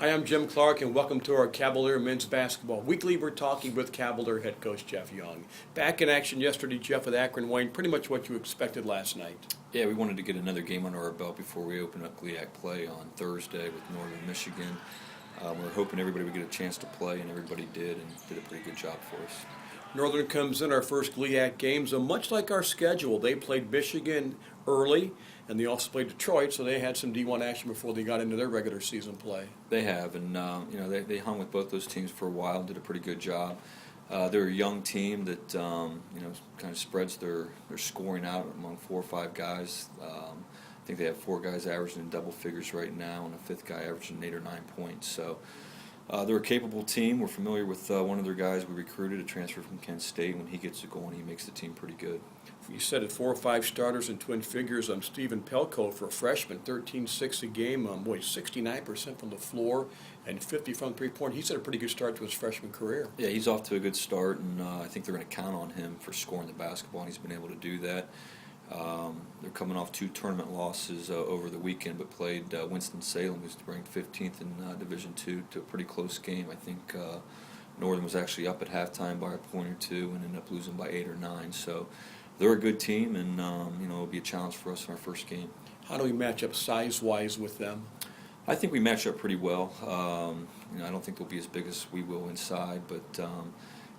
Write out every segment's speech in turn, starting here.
Hi, I'm Jim Clark, and welcome to our Cavalier Men's Basketball Weekly. We're talking with Cavalier head coach Jeff Young. Back in action yesterday, Jeff, with Akron Wayne. Pretty much what you expected last night. Yeah, we wanted to get another game under our belt before we open up GLIAC play on Thursday with Northern Michigan. We were hoping everybody would get a chance to play, and everybody did, and did a pretty good job for us. Northern comes in our first GLIAC game, so much like our schedule, they played Michigan early, and they also played Detroit, so they had some D1 action before they got into their regular season play. They have, and they hung with both those teams for a while and did a pretty good job. They're a young team that kind of spreads their scoring out among 4 or 5 guys. I think they have 4 guys averaging in double figures right now, and a 5th guy averaging 8 or 9 points. So they're a capable team. We're familiar with one of their guys we recruited, a transfer from Kent State. When he gets it going, he makes the team pretty good. You said it, 4 or 5 starters in twin figures. Stephen Pelko for a freshman, 13-6 a game. 69% from the floor and 50 from three-point. He's had a pretty good start to his freshman career. Yeah, he's off to a good start, and I think they're going to count on him for scoring the basketball, and he's been able to do that. They're coming off 2 tournament losses over the weekend, but played Winston-Salem, who's ranked 15th in Division II, to a pretty close game. I think Northern was actually up at halftime by a point or 2 and ended up losing by 8 or 9. So they're a good team, and it'll be a challenge for us in our first game. How do we match up size-wise with them? I think we match up pretty well. I don't think they'll be as big as we will inside, but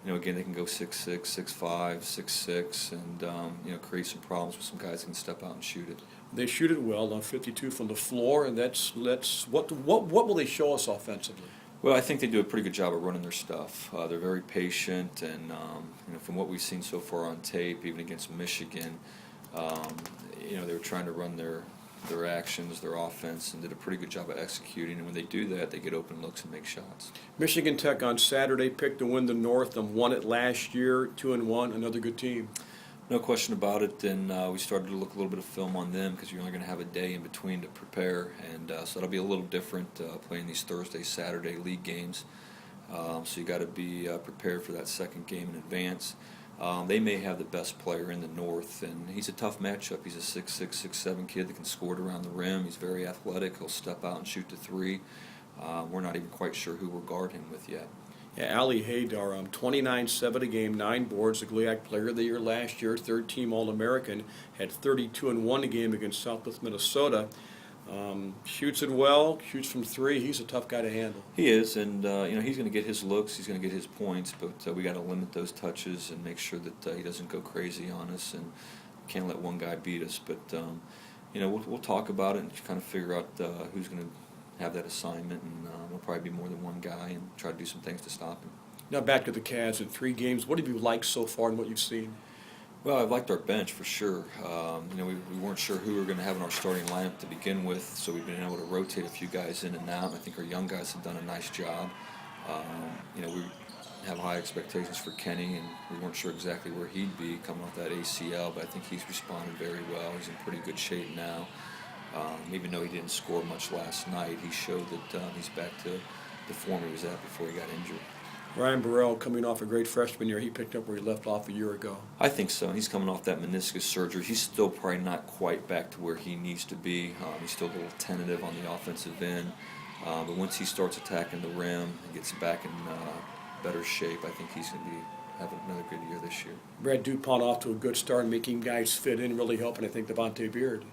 again, they can go 6'6", 6'5", 6'6", and create some problems with some guys that can step out and shoot it. They shoot it well, 52 from the floor, and that's what will they show us offensively? Well, I think they do a pretty good job of running their stuff. They're very patient, and from what we've seen so far on tape, even against Michigan, they were trying to run their actions, their offense, and did a pretty good job of executing. And when they do that, they get open looks and make shots. Michigan Tech on Saturday picked to win the North and won it last year, 2-1, another good team. No question about it, and we started to look a little bit of film on them because you're only going to have a day in between to prepare, and so it'll be a little different playing these Thursday, Saturday league games. So you got to be prepared for that second game in advance. They may have the best player in the North, and he's a tough matchup. He's a 6'6", 6'7" kid that can score it around the rim. He's very athletic. He'll step out and shoot the 3. We're not even quite sure who we'll guard him with yet. Yeah, Ali Haydar, 29-7 a game, 9 boards, the GLIAC Player of the Year last year, 3rd-team All-American, had 32-1 a game against Southwest Minnesota. Shoots it well, shoots from 3. He's a tough guy to handle. He is, and he's going to get his looks, he's going to get his points, but we got to limit those touches and make sure that he doesn't go crazy on us, and can't let one guy beat us. But we'll talk about it and kind of figure out who's going to have that assignment, and there'll probably be more than one guy, and try to do some things to stop him. Now back to the Cavs in 3 games. What have you liked so far and what you've seen? Well, I've liked our bench for sure. We weren't sure who we were going to have in our starting lineup to begin with, so we've been able to rotate a few guys in and out. I think our young guys have done a nice job. We have high expectations for Kenny, and we weren't sure exactly where he'd be coming off that ACL, but I think he's responded very well. He's in pretty good shape now. Even though he didn't score much last night, he showed that he's back to the form he was at before he got injured. Ryan Burrell coming off a great freshman year. He picked up where he left off a year ago. I think so. He's coming off that meniscus surgery. He's still probably not quite back to where he needs to be. He's still a little tentative on the offensive end. But once he starts attacking the rim and gets back in better shape, I think he's going to be having another good year this year. Brad DuPont off to a good start, making guys fit in, really helping, I think, Devontae Beard.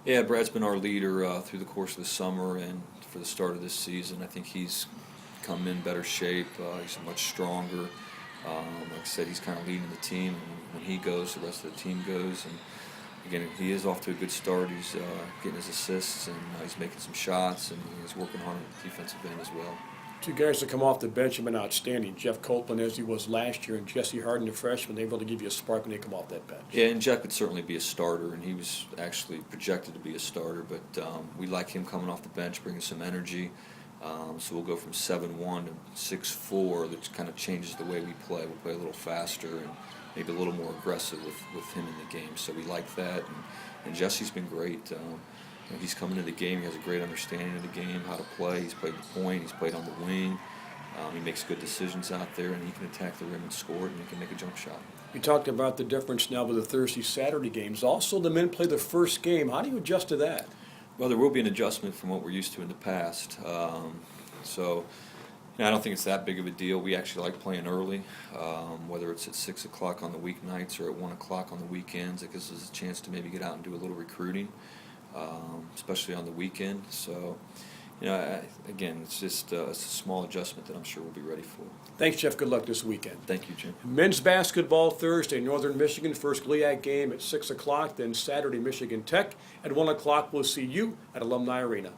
Yeah, Brad's been our leader through the course of the summer and for the start of this season. I think he's come in better shape. He's much stronger. Like I said, he's kind of leading the team. And when he goes, the rest of the team goes. And again, he is off to a good start. He's getting his assists, and he's making some shots, and he's working hard on the defensive end as well. 2 guys that come off the bench have been outstanding. Jeff Copeland, as he was last year, and Jesse Harden, the freshman. They're able to give you a spark when they come off that bench. Yeah, and Jeff could certainly be a starter, and he was actually projected to be a starter. But we like him coming off the bench, bringing some energy. So we'll go from 7'1" to 6'4", that kind of changes the way we play. We'll play a little faster and maybe a little more aggressive with him in the game. So we like that, and Jesse's been great. He's coming into the game. He has a great understanding of the game, how to play. He's played the point. He's played on the wing. He makes good decisions out there, and he can attack the rim and score it, and he can make a jump shot. We talked about the difference now with the Thursday, Saturday games. Also, the men play the first game. How do you adjust to that? Well, there will be an adjustment from what we're used to in the past. So, I don't think it's that big of a deal. We actually like playing early, whether it's at 6 o'clock on the weeknights or at 1 o'clock on the weekends. It gives us a chance to maybe get out and do a little recruiting, especially on the weekend. So, again, it's just it's a small adjustment that I'm sure we'll be ready for. Thanks, Jeff. Good luck this weekend. Thank you, Jim. Men's basketball Thursday, Northern Michigan, first GLIAC game at 6 o'clock. Then Saturday, Michigan Tech. At 1 o'clock, we'll see you at Alumni Arena.